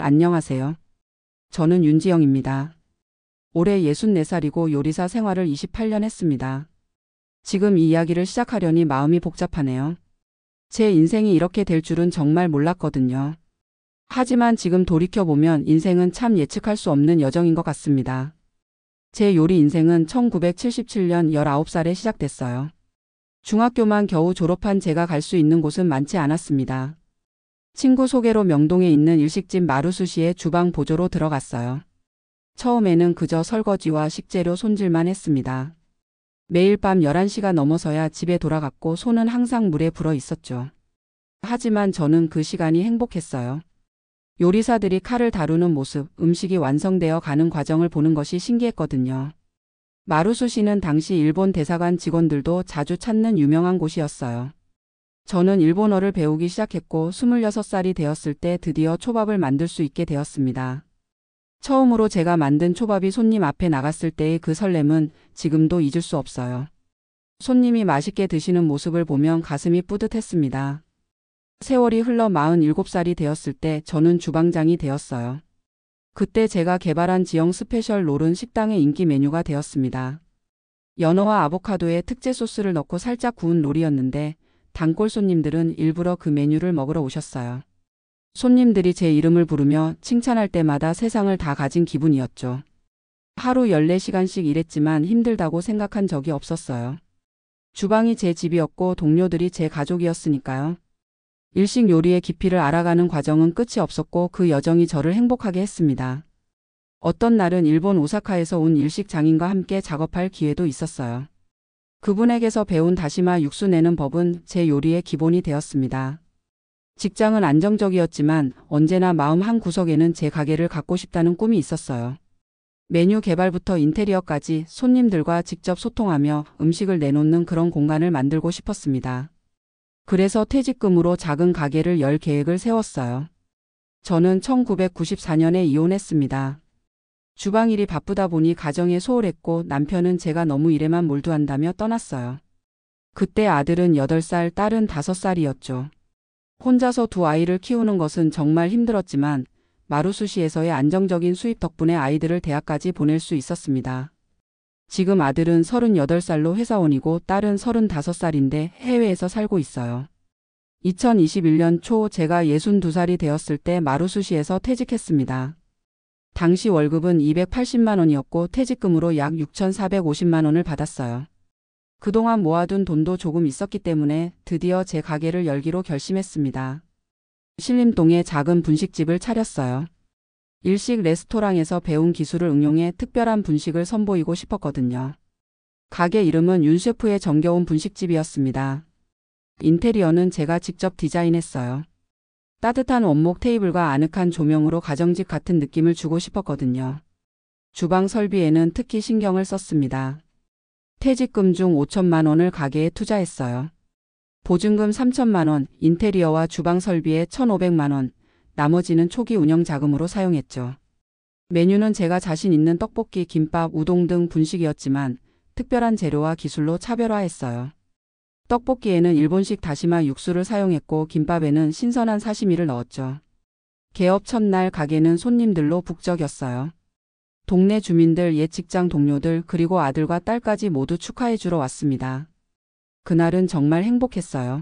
안녕하세요. 저는 윤지영입니다. 올해 64살이고 요리사 생활을 28년 했습니다. 지금 이 이야기를 시작하려니 마음이 복잡하네요. 제 인생이 이렇게 될 줄은 정말 몰랐거든요. 하지만 지금 돌이켜보면 인생은 참 예측할 수 없는 여정인 것 같습니다. 제 요리 인생은 1977년 19살에 시작됐어요. 중학교만 겨우 졸업한 제가 갈 수 있는 곳은 많지 않았습니다. 친구 소개로 명동에 있는 일식집 마루수시의 주방 보조로 들어갔어요. 처음에는 그저 설거지와 식재료 손질만 했습니다. 매일 밤 11시가 넘어서야 집에 돌아갔고 손은 항상 물에 불어 있었죠. 하지만 저는 그 시간이 행복했어요. 요리사들이 칼을 다루는 모습, 음식이 완성되어 가는 과정을 보는 것이 신기했거든요. 마루수시는 당시 일본 대사관 직원들도 자주 찾는 유명한 곳이었어요. 저는 일본어를 배우기 시작했고 26살이 되었을 때 드디어 초밥을 만들 수 있게 되었습니다. 처음으로 제가 만든 초밥이 손님 앞에 나갔을 때의 그 설렘은 지금도 잊을 수 없어요. 손님이 맛있게 드시는 모습을 보면 가슴이 뿌듯했습니다. 세월이 흘러 47살이 되었을 때 저는 주방장이 되었어요. 그때 제가 개발한 지영 스페셜 롤은 식당의 인기 메뉴가 되었습니다. 연어와 아보카도에 특제 소스를 넣고 살짝 구운 롤이었는데 단골 손님들은 일부러 그 메뉴를 먹으러 오셨어요. 손님들이 제 이름을 부르며 칭찬할 때마다 세상을 다 가진 기분이었죠. 하루 14시간씩 일했지만 힘들다고 생각한 적이 없었어요. 주방이 제 집이었고 동료들이 제 가족이었으니까요. 일식 요리의 깊이를 알아가는 과정은 끝이 없었고 그 여정이 저를 행복하게 했습니다. 어떤 날은 일본 오사카에서 온 일식 장인과 함께 작업할 기회도 있었어요. 그분에게서 배운 다시마 육수 내는 법은 제 요리의 기본이 되었습니다. 직장은 안정적이었지만 언제나 마음 한 구석에는 제 가게를 갖고 싶다는 꿈이 있었어요. 메뉴 개발부터 인테리어까지 손님들과 직접 소통하며 음식을 내놓는 그런 공간을 만들고 싶었습니다. 그래서 퇴직금으로 작은 가게를 열 계획을 세웠어요. 저는 1994년에 이혼했습니다. 주방 일이 바쁘다 보니 가정에 소홀했고 남편은 제가 너무 일에만 몰두한다며 떠났어요. 그때 아들은 8살, 딸은 5살이었죠. 혼자서 두 아이를 키우는 것은 정말 힘들었지만 마루수시에서의 안정적인 수입 덕분에 아이들을 대학까지 보낼 수 있었습니다. 지금 아들은 38살로 회사원이고 딸은 35살인데 해외에서 살고 있어요. 2021년 초 제가 62살이 되었을 때 마루수시에서 퇴직했습니다. 당시 월급은 280만 원이었고 퇴직금으로 약 6,450만 원을 받았어요. 그동안 모아둔 돈도 조금 있었기 때문에 드디어 제 가게를 열기로 결심했습니다. 신림동에 작은 분식집을 차렸어요. 일식 레스토랑에서 배운 기술을 응용해 특별한 분식을 선보이고 싶었거든요. 가게 이름은 윤 셰프의 정겨운 분식집이었습니다. 인테리어는 제가 직접 디자인했어요. 따뜻한 원목 테이블과 아늑한 조명으로 가정집 같은 느낌을 주고 싶었거든요. 주방 설비에는 특히 신경을 썼습니다. 퇴직금 중 5천만 원을 가게에 투자했어요. 보증금 3천만 원, 인테리어와 주방 설비에 1,500만 원, 나머지는 초기 운영 자금으로 사용했죠. 메뉴는 제가 자신 있는 떡볶이, 김밥, 우동 등 분식이었지만 특별한 재료와 기술로 차별화했어요. 떡볶이에는 일본식 다시마 육수를 사용했고 김밥에는 신선한 사시미를 넣었죠. 개업 첫날 가게는 손님들로 북적였어요. 동네 주민들, 옛 직장 동료들, 그리고 아들과 딸까지 모두 축하해 주러 왔습니다. 그날은 정말 행복했어요.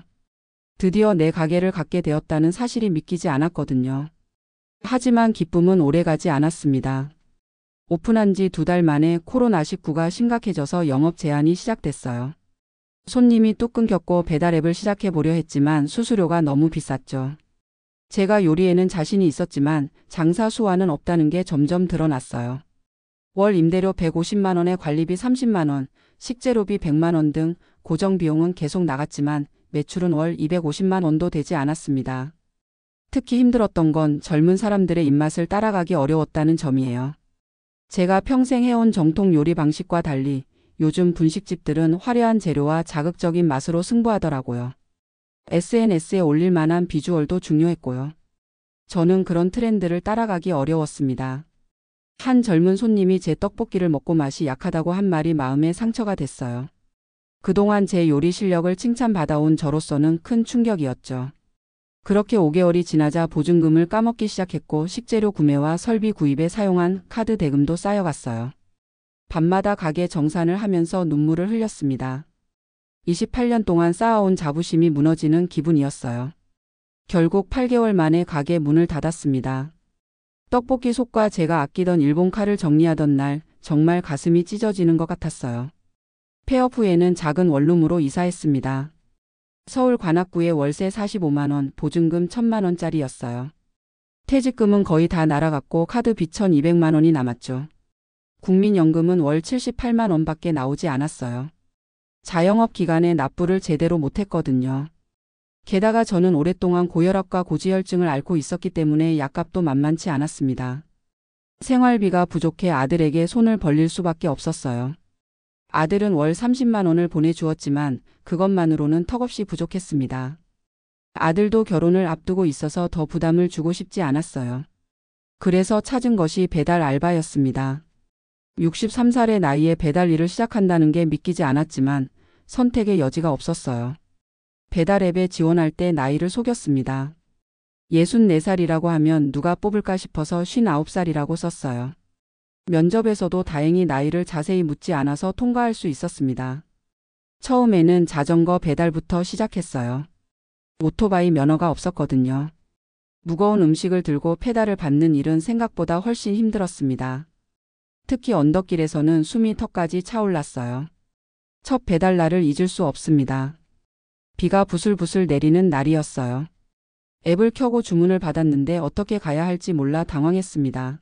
드디어 내 가게를 갖게 되었다는 사실이 믿기지 않았거든요. 하지만 기쁨은 오래가지 않았습니다. 오픈한 지 2달 만에 코로나19가 심각해져서 영업 제한이 시작됐어요. 손님이 뚝 끊겼고 배달앱을 시작해보려 했지만 수수료가 너무 비쌌죠. 제가 요리에는 자신이 있었지만 장사 수완은 없다는 게 점점 드러났어요. 월 임대료 150만 원에 관리비 30만 원, 식재료비 100만 원 등 고정 비용은 계속 나갔지만 매출은 월 250만 원도 되지 않았습니다. 특히 힘들었던 건 젊은 사람들의 입맛을 따라가기 어려웠다는 점이에요. 제가 평생 해온 정통 요리 방식과 달리 요즘 분식집들은 화려한 재료와 자극적인 맛으로 승부하더라고요. SNS에 올릴 만한 비주얼도 중요했고요. 저는 그런 트렌드를 따라가기 어려웠습니다. 한 젊은 손님이 제 떡볶이를 먹고 맛이 약하다고 한 말이 마음에 상처가 됐어요. 그동안 제 요리 실력을 칭찬받아온 저로서는 큰 충격이었죠. 그렇게 5개월이 지나자 보증금을 까먹기 시작했고 식재료 구매와 설비 구입에 사용한 카드 대금도 쌓여갔어요. 밤마다 가게 정산을 하면서 눈물을 흘렸습니다. 28년 동안 쌓아온 자부심이 무너지는 기분이었어요. 결국 8개월 만에 가게 문을 닫았습니다. 떡볶이 속과 제가 아끼던 일본 칼을 정리하던 날 정말 가슴이 찢어지는 것 같았어요. 폐업 후에는 작은 원룸으로 이사했습니다. 서울 관악구에 월세 45만 원, 보증금 1,000만 원짜리였어요. 퇴직금은 거의 다 날아갔고 카드 빚 1,200만 원이 남았죠. 국민연금은 월 78만 원밖에 나오지 않았어요. 자영업 기간에 납부를 제대로 못했거든요. 게다가 저는 오랫동안 고혈압과 고지혈증을 앓고 있었기 때문에 약값도 만만치 않았습니다. 생활비가 부족해 아들에게 손을 벌릴 수밖에 없었어요. 아들은 월 30만 원을 보내주었지만 그것만으로는 턱없이 부족했습니다. 아들도 결혼을 앞두고 있어서 더 부담을 주고 싶지 않았어요. 그래서 찾은 것이 배달 알바였습니다. 63살의 나이에 배달 일을 시작한다는 게 믿기지 않았지만 선택의 여지가 없었어요. 배달 앱에 지원할 때 나이를 속였습니다. 64살이라고 하면 누가 뽑을까 싶어서 59살이라고 썼어요. 면접에서도 다행히 나이를 자세히 묻지 않아서 통과할 수 있었습니다. 처음에는 자전거 배달부터 시작했어요. 오토바이 면허가 없었거든요. 무거운 음식을 들고 페달을 밟는 일은 생각보다 훨씬 힘들었습니다. 특히 언덕길에서는 숨이 턱까지 차올랐어요. 첫 배달 날을 잊을 수 없습니다. 비가 부슬부슬 내리는 날이었어요. 앱을 켜고 주문을 받았는데 어떻게 가야 할지 몰라 당황했습니다.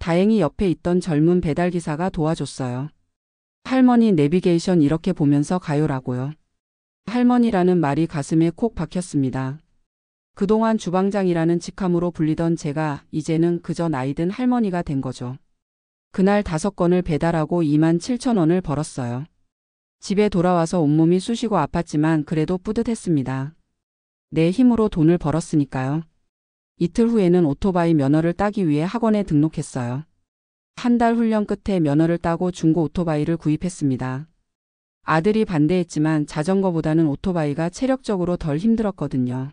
다행히 옆에 있던 젊은 배달기사가 도와줬어요. 할머니 내비게이션 이렇게 보면서 가요라고요. 할머니라는 말이 가슴에 콕 박혔습니다. 그동안 주방장이라는 직함으로 불리던 제가 이제는 그저 나이든 할머니가 된 거죠. 그날 5건을 배달하고 27,000원을 벌었어요. 집에 돌아와서 온몸이 쑤시고 아팠지만 그래도 뿌듯했습니다. 내 힘으로 돈을 벌었으니까요. 이틀 후에는 오토바이 면허를 따기 위해 학원에 등록했어요. 한 달 훈련 끝에 면허를 따고 중고 오토바이를 구입했습니다. 아들이 반대했지만 자전거보다는 오토바이가 체력적으로 덜 힘들었거든요.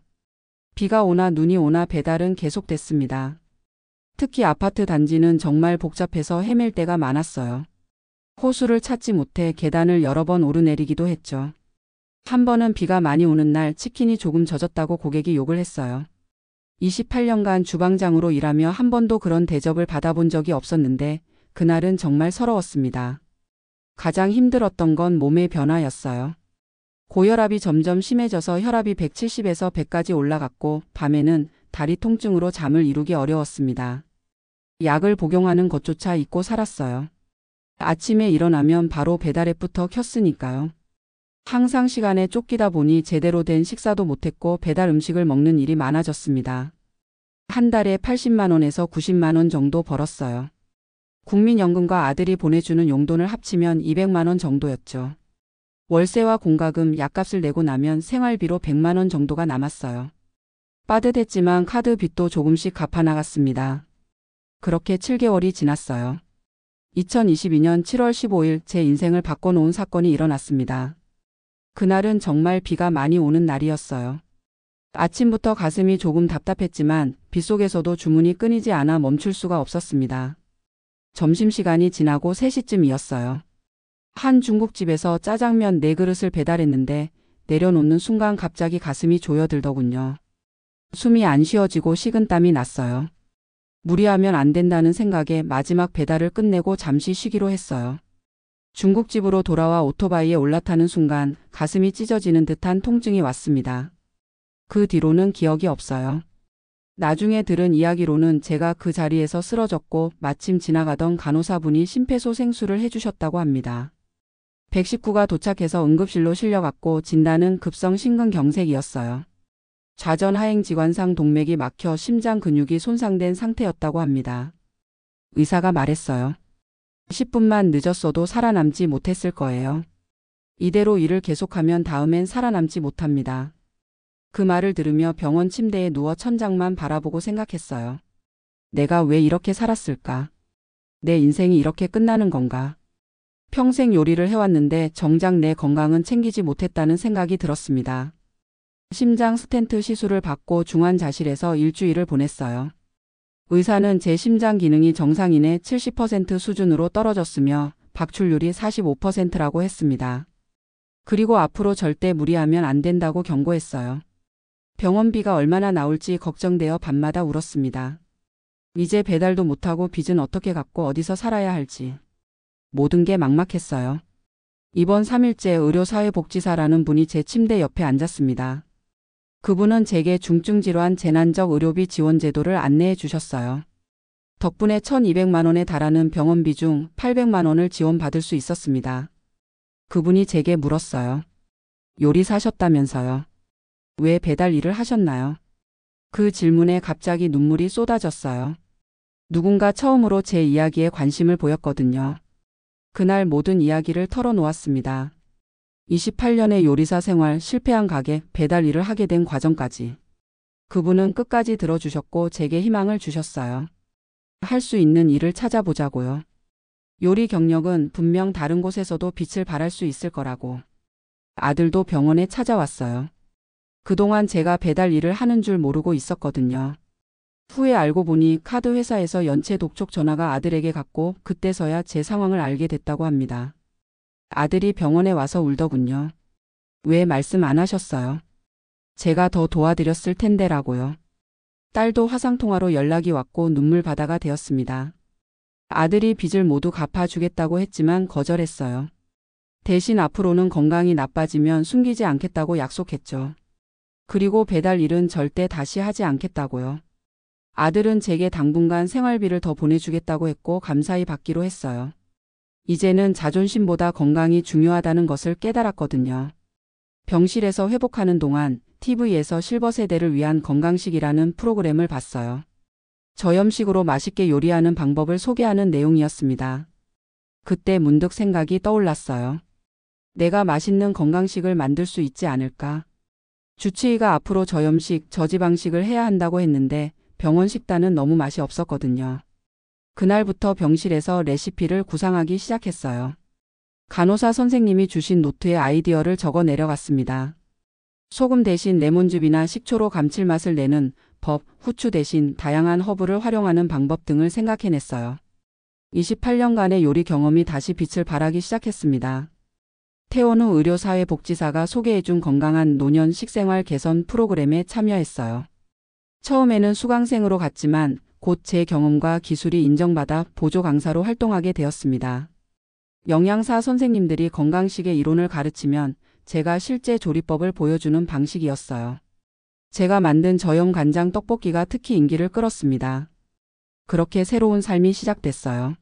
비가 오나 눈이 오나 배달은 계속됐습니다. 특히 아파트 단지는 정말 복잡해서 헤맬 때가 많았어요. 호수를 찾지 못해 계단을 여러 번 오르내리기도 했죠. 한 번은 비가 많이 오는 날 치킨이 조금 젖었다고 고객이 욕을 했어요. 28년간 주방장으로 일하며 한 번도 그런 대접을 받아본 적이 없었는데 그날은 정말 서러웠습니다. 가장 힘들었던 건 몸의 변화였어요. 고혈압이 점점 심해져서 혈압이 170에서 100까지 올라갔고 밤에는 다리 통증으로 잠을 이루기 어려웠습니다. 약을 복용하는 것조차 잊고 살았어요. 아침에 일어나면 바로 배달앱부터 켰으니까요. 항상 시간에 쫓기다 보니 제대로 된 식사도 못했고 배달 음식을 먹는 일이 많아졌습니다. 한 달에 80만 원에서 90만 원 정도 벌었어요. 국민연금과 아들이 보내주는 용돈을 합치면 200만 원 정도였죠. 월세와 공과금, 약값을 내고 나면 생활비로 100만 원 정도가 남았어요. 빠듯했지만 카드 빚도 조금씩 갚아나갔습니다. 그렇게 7개월이 지났어요. 2022년 7월 15일 제 인생을 바꿔놓은 사건이 일어났습니다. 그날은 정말 비가 많이 오는 날이었어요. 아침부터 가슴이 조금 답답했지만 빗속에서도 주문이 끊이지 않아 멈출 수가 없었습니다. 점심시간이 지나고 3시쯤이었어요. 한 중국집에서 짜장면 4그릇을 배달했는데 내려놓는 순간 갑자기 가슴이 조여들더군요. 숨이 안 쉬어지고 식은땀이 났어요. 무리하면 안 된다는 생각에 마지막 배달을 끝내고 잠시 쉬기로 했어요. 중국집으로 돌아와 오토바이에 올라타는 순간 가슴이 찢어지는 듯한 통증이 왔습니다. 그 뒤로는 기억이 없어요. 나중에 들은 이야기로는 제가 그 자리에서 쓰러졌고 마침 지나가던 간호사분이 심폐소생술을 해주셨다고 합니다. 119가 도착해서 응급실로 실려갔고 진단은 급성 심근경색이었어요. 좌전 하행지관상 동맥이 막혀 심장 근육이 손상된 상태였다고 합니다. 의사가 말했어요. 10분만 늦었어도 살아남지 못했을 거예요. 이대로 일을 계속하면 다음엔 살아남지 못합니다. 그 말을 들으며 병원 침대에 누워 천장만 바라보고 생각했어요. 내가 왜 이렇게 살았을까? 내 인생이 이렇게 끝나는 건가? 평생 요리를 해왔는데 정작 내 건강은 챙기지 못했다는 생각이 들었습니다. 심장 스텐트 시술을 받고 중환자실에서 일주일을 보냈어요. 의사는 제 심장 기능이 정상인의 70% 수준으로 떨어졌으며 박출률이 45%라고 했습니다. 그리고 앞으로 절대 무리하면 안 된다고 경고했어요. 병원비가 얼마나 나올지 걱정되어 밤마다 울었습니다. 이제 배달도 못하고 빚은 어떻게 갚고 어디서 살아야 할지. 모든 게 막막했어요. 입원 3일째 의료사회복지사라는 분이 제 침대 옆에 앉았습니다. 그분은 제게 중증질환 재난적 의료비 지원 제도를 안내해 주셨어요. 덕분에 1,200만 원에 달하는 병원비 중 800만 원을 지원받을 수 있었습니다. 그분이 제게 물었어요. 요리사셨다면서요. 왜 배달 일을 하셨나요? 그 질문에 갑자기 눈물이 쏟아졌어요. 누군가 처음으로 제 이야기에 관심을 보였거든요. 그날 모든 이야기를 털어놓았습니다. 28년의 요리사 생활, 실패한 가게, 배달 일을 하게 된 과정까지. 그분은 끝까지 들어주셨고 제게 희망을 주셨어요. 할 수 있는 일을 찾아보자고요. 요리 경력은 분명 다른 곳에서도 빛을 발할 수 있을 거라고. 아들도 병원에 찾아왔어요. 그동안 제가 배달 일을 하는 줄 모르고 있었거든요. 후에 알고 보니 카드 회사에서 연체 독촉 전화가 아들에게 갔고 그때서야 제 상황을 알게 됐다고 합니다. 아들이 병원에 와서 울더군요. 왜 말씀 안 하셨어요? 제가 더 도와드렸을 텐데라고요. 딸도 화상통화로 연락이 왔고 눈물바다가 되었습니다. 아들이 빚을 모두 갚아주겠다고 했지만 거절했어요. 대신 앞으로는 건강이 나빠지면 숨기지 않겠다고 약속했죠. 그리고 배달 일은 절대 다시 하지 않겠다고요. 아들은 제게 당분간 생활비를 더 보내주겠다고 했고 감사히 받기로 했어요. 이제는 자존심보다 건강이 중요하다는 것을 깨달았거든요. 병실에서 회복하는 동안 TV에서 실버 세대를 위한 건강식이라는 프로그램을 봤어요. 저염식으로 맛있게 요리하는 방법을 소개하는 내용이었습니다. 그때 문득 생각이 떠올랐어요. 내가 맛있는 건강식을 만들 수 있지 않을까? 주치의가 앞으로 저염식, 저지방식을 해야 한다고 했는데 병원 식단은 너무 맛이 없었거든요. 그날부터 병실에서 레시피를 구상하기 시작했어요. 간호사 선생님이 주신 노트에 아이디어를 적어 내려갔습니다. 소금 대신 레몬즙이나 식초로 감칠맛을 내는 법, 후추 대신 다양한 허브를 활용하는 방법 등을 생각해냈어요. 28년간의 요리 경험이 다시 빛을 발하기 시작했습니다. 퇴원 후 의료사회복지사가 소개해준 건강한 노년 식생활 개선 프로그램에 참여했어요. 처음에는 수강생으로 갔지만 곧 제 경험과 기술이 인정받아 보조 강사로 활동하게 되었습니다. 영양사 선생님들이 건강식의 이론을 가르치면 제가 실제 조리법을 보여주는 방식이었어요. 제가 만든 저염 간장 떡볶이가 특히 인기를 끌었습니다. 그렇게 새로운 삶이 시작됐어요.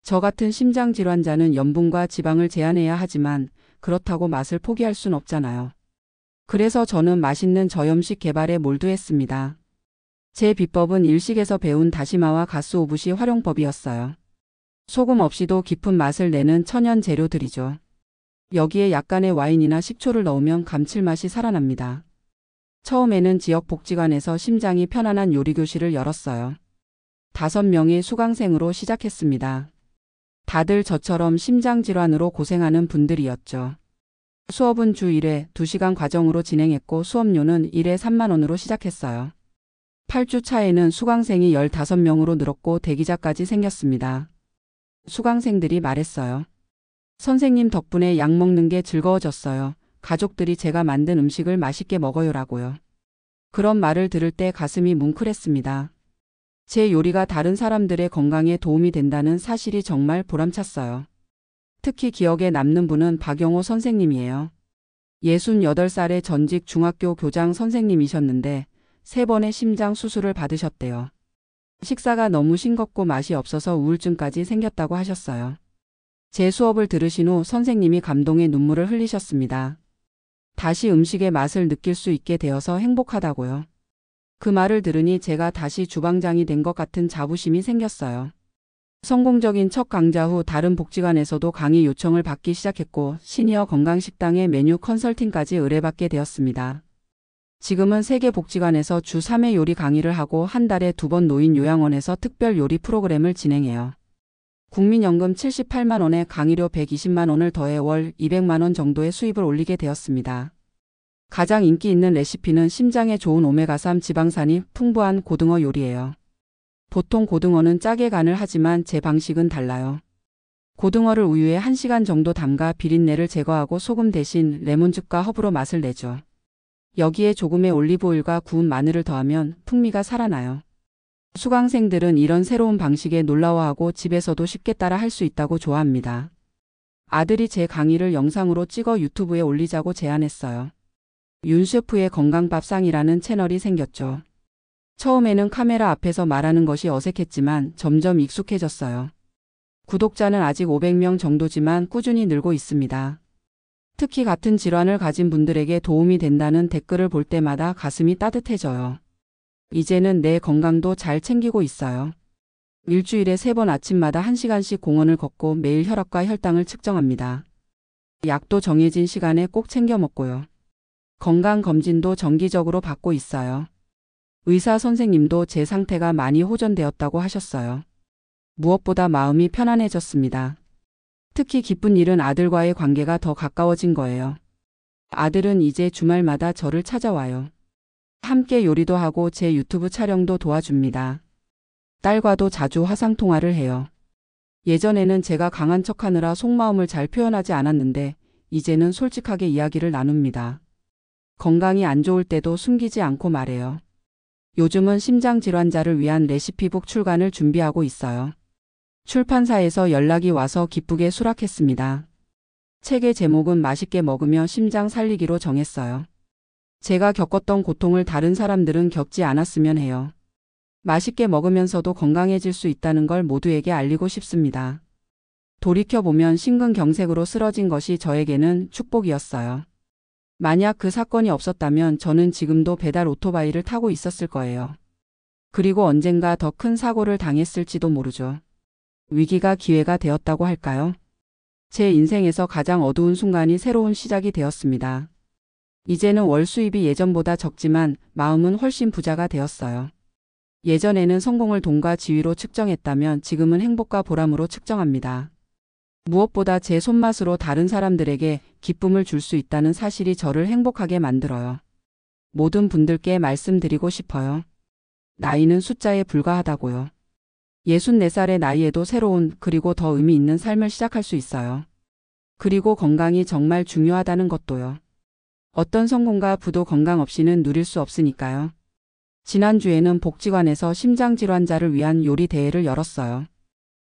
저 같은 심장질환자는 염분과 지방을 제한해야 하지만 그렇다고 맛을 포기할 순 없잖아요. 그래서 저는 맛있는 저염식 개발에 몰두했습니다. 제 비법은 일식에서 배운 다시마와 가스오부시 활용법이었어요. 소금 없이도 깊은 맛을 내는 천연 재료들이죠. 여기에 약간의 와인이나 식초를 넣으면 감칠맛이 살아납니다. 처음에는 지역 복지관에서 심장이 편안한 요리교실을 열었어요. 5명의 수강생으로 시작했습니다. 다들 저처럼 심장질환으로 고생하는 분들이었죠. 수업은 주 1회 2시간 과정으로 진행했고 수업료는 1회 3만 원으로 시작했어요. 8주 차에는 수강생이 15명으로 늘었고 대기자까지 생겼습니다. 수강생들이 말했어요. 선생님 덕분에 약 먹는 게 즐거워졌어요. 가족들이 제가 만든 음식을 맛있게 먹어요라고요. 그런 말을 들을 때 가슴이 뭉클했습니다. 제 요리가 다른 사람들의 건강에 도움이 된다는 사실이 정말 보람찼어요. 특히 기억에 남는 분은 박영호 선생님이에요. 68살의 전직 중학교 교장 선생님이셨는데 3번의 심장 수술을 받으셨대요. 식사가 너무 싱겁고 맛이 없어서 우울증까지 생겼다고 하셨어요. 제 수업을 들으신 후 선생님이 감동의 눈물을 흘리셨습니다. 다시 음식의 맛을 느낄 수 있게 되어서 행복하다고요. 그 말을 들으니 제가 다시 주방장이 된 것 같은 자부심이 생겼어요. 성공적인 첫 강좌 후 다른 복지관에서도 강의 요청을 받기 시작했고 시니어 건강식당의 메뉴 컨설팅까지 의뢰받게 되었습니다. 지금은 세계 복지관에서 주 3회 요리 강의를 하고 한 달에 2번 노인 요양원에서 특별 요리 프로그램을 진행해요. 국민연금 78만 원에 강의료 120만 원을 더해 월 200만 원 정도의 수입을 올리게 되었습니다. 가장 인기 있는 레시피는 심장에 좋은 오메가3 지방산이 풍부한 고등어 요리예요. 보통 고등어는 짜게 간을 하지만 제 방식은 달라요. 고등어를 우유에 1시간 정도 담가 비린내를 제거하고 소금 대신 레몬즙과 허브로 맛을 내죠. 여기에 조금의 올리브오일과 구운 마늘을 더하면 풍미가 살아나요. 수강생들은 이런 새로운 방식에 놀라워하고 집에서도 쉽게 따라 할 수 있다고 좋아합니다. 아들이 제 강의를 영상으로 찍어 유튜브에 올리자고 제안했어요. 윤 셰프의 건강밥상이라는 채널이 생겼죠. 처음에는 카메라 앞에서 말하는 것이 어색했지만 점점 익숙해졌어요. 구독자는 아직 500명 정도지만 꾸준히 늘고 있습니다. 특히 같은 질환을 가진 분들에게 도움이 된다는 댓글을 볼 때마다 가슴이 따뜻해져요. 이제는 내 건강도 잘 챙기고 있어요. 일주일에 3번 아침마다 1시간씩 공원을 걷고 매일 혈압과 혈당을 측정합니다. 약도 정해진 시간에 꼭 챙겨 먹고요. 건강검진도 정기적으로 받고 있어요. 의사 선생님도 제 상태가 많이 호전되었다고 하셨어요. 무엇보다 마음이 편안해졌습니다. 특히 기쁜 일은 아들과의 관계가 더 가까워진 거예요. 아들은 이제 주말마다 저를 찾아와요. 함께 요리도 하고 제 유튜브 촬영도 도와줍니다. 딸과도 자주 화상통화를 해요. 예전에는 제가 강한 척하느라 속마음을 잘 표현하지 않았는데 이제는 솔직하게 이야기를 나눕니다. 건강이 안 좋을 때도 숨기지 않고 말해요. 요즘은 심장질환자를 위한 레시피북 출간을 준비하고 있어요. 출판사에서 연락이 와서 기쁘게 수락했습니다. 책의 제목은 맛있게 먹으며 심장 살리기로 정했어요. 제가 겪었던 고통을 다른 사람들은 겪지 않았으면 해요. 맛있게 먹으면서도 건강해질 수 있다는 걸 모두에게 알리고 싶습니다. 돌이켜보면 심근경색으로 쓰러진 것이 저에게는 축복이었어요. 만약 그 사건이 없었다면 저는 지금도 배달 오토바이를 타고 있었을 거예요. 그리고 언젠가 더 큰 사고를 당했을지도 모르죠. 위기가 기회가 되었다고 할까요? 제 인생에서 가장 어두운 순간이 새로운 시작이 되었습니다. 이제는 월 수입이 예전보다 적지만 마음은 훨씬 부자가 되었어요. 예전에는 성공을 돈과 지위로 측정했다면 지금은 행복과 보람으로 측정합니다. 무엇보다 제 손맛으로 다른 사람들에게 기쁨을 줄 수 있다는 사실이 저를 행복하게 만들어요. 모든 분들께 말씀드리고 싶어요. 나이는 숫자에 불과하다고요. 64살의 나이에도 새로운 그리고 더 의미 있는 삶을 시작할 수 있어요. 그리고 건강이 정말 중요하다는 것도요. 어떤 성공과 부도 건강 없이는 누릴 수 없으니까요. 지난주에는 복지관에서 심장질환자를 위한 요리 대회를 열었어요.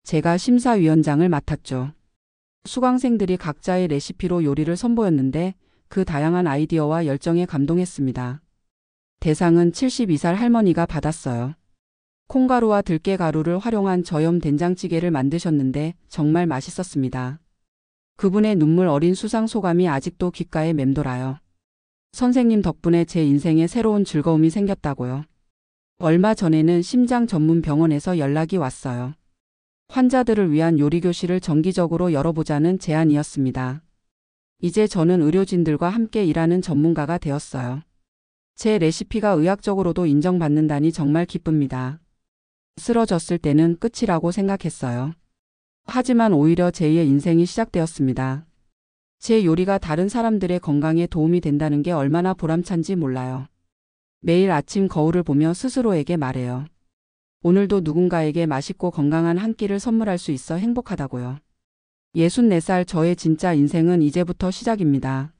제가 심사위원장을 맡았죠. 수강생들이 각자의 레시피로 요리를 선보였는데 그 다양한 아이디어와 열정에 감동했습니다. 대상은 72살 할머니가 받았어요. 콩가루와 들깨가루를 활용한 저염 된장찌개를 만드셨는데 정말 맛있었습니다. 그분의 눈물 어린 수상 소감이 아직도 귓가에 맴돌아요. 선생님 덕분에 제 인생에 새로운 즐거움이 생겼다고요. 얼마 전에는 심장 전문 병원에서 연락이 왔어요. 환자들을 위한 요리교실을 정기적으로 열어보자는 제안이었습니다. 이제 저는 의료진들과 함께 일하는 전문가가 되었어요. 제 레시피가 의학적으로도 인정받는다니 정말 기쁩니다. 쓰러졌을 때는 끝이라고 생각했어요. 하지만 오히려 제2의 인생이 시작되었습니다. 제 요리가 다른 사람들의 건강에 도움이 된다는 게 얼마나 보람찬지 몰라요. 매일 아침 거울을 보며 스스로에게 말해요. 오늘도 누군가에게 맛있고 건강한 한 끼를 선물할 수 있어 행복하다고요. 64살 저의 진짜 인생은 이제부터 시작입니다.